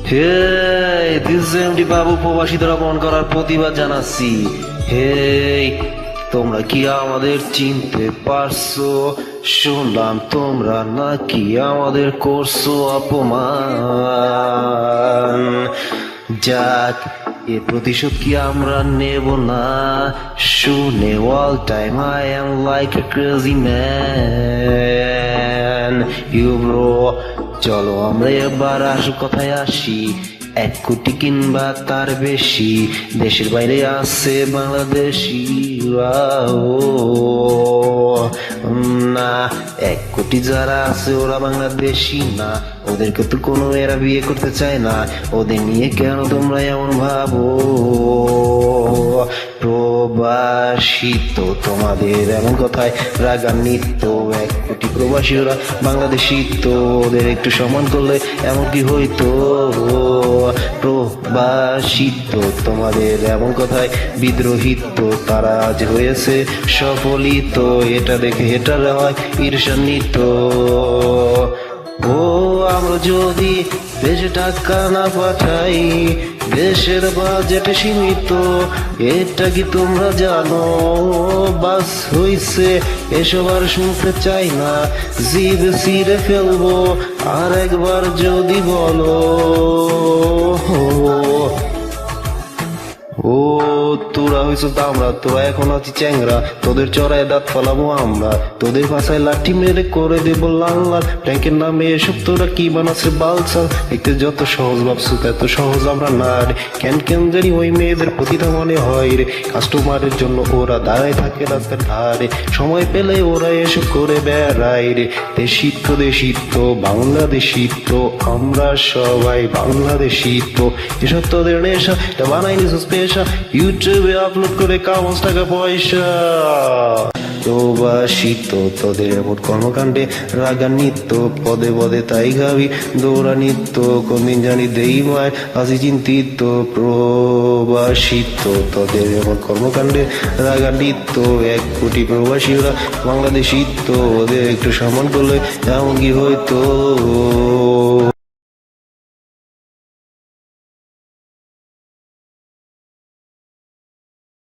Hey this MD বাবু প্রবাসীদের অপমান করার প্রতিবাদ জানাচ্ছি। হে তোমরা কি আমাদের চিনতে পারছো? শুনলাম তোমরা নাকি আমাদের করছো অপমান। যাক, এ প্রতিশোধ কি আমরা নেব না? শুনে all time I am like a crazy man. You bro, চলো আমরা এবার আসল কথায় আসি। 1 কোটি কিংবা তার বেশি দেশের বাইরে আছে বাংলাদেশি। না, 1 কোটি যারা আছে ওরা বাংলাদেশি না। ওদেরকে তো কোনো এরা বিয়ে করতে চায় না। ওদের নিয়ে কেন তোমরা এমন ভাবো? প্রবাসী তো তোমাদের এমন কথায় রাগান্বিত। 1 কোটি প্রবাসী ওরা বাংলাদেশি তো, ওদের একটু সম্মান করলে এমন কি হইতো? প্রবাসী তো তোমাদের এমন কথায় বিদ্রোহিত। তারা আজ হয়েছে সফলিত, এটা দেখে হেটারা হয় ঈর্ষান্বিত। ও আমরা যদি দেশে টাকা না পাঠাই, দেশের বাজেট সীমিত, এটা কি তোমরা জানো? বাস হইছে, এসব আর শুনতে চাই না। জিভ ছিঁড়ে ফেলবো আর একবার যদি বলো। ও তোরা হইছ দামরা, তোরা এখন আছি চ্যাংরা। তোদের চড়ায় দাঁত ফালাবো আমরা, তোদের ভাষায় লাঠি মেরে করে দেবো লাল লাল। ট্যাঙ্কের নামে এসব তোরা কি বানাচ্ছে বালসাল। দেখতে যত সহজ ভাবছো এত সহজ আমরা না রে। কেন কেন জানি ওই মেয়েদের প্রতিটা মনে হয় রে। কাস্টমারের জন্য ওরা দাঁড়ায় থাকে রাস্তার ধারে, সময় পেলে ওরা এসব করে বেড়ায় রে। দেশি তো বাংলাদেশি তো, আমরা সবাই বাংলাদেশি তো। এসব তোদের নেশা, এটা বানাই নিস পেশা, ইউটিউবে আপলোড করে কামাস টাকা পয়সা। প্রবাসী তো তোদের এমন কর্মকাণ্ডে রাগান্বিত, পদে পদে তাই গাবি দৌড়ানিত। কোনদিন জানি দেই মায় আজি চিন্তিত। প্রবাসী তো তোদের এমন কর্মকাণ্ডে রাগান্বিত। 1 কোটি প্রবাসী ওরা বাংলাদেশি তো, ওদের একটু সম্মান করলে এমন কি হইতো?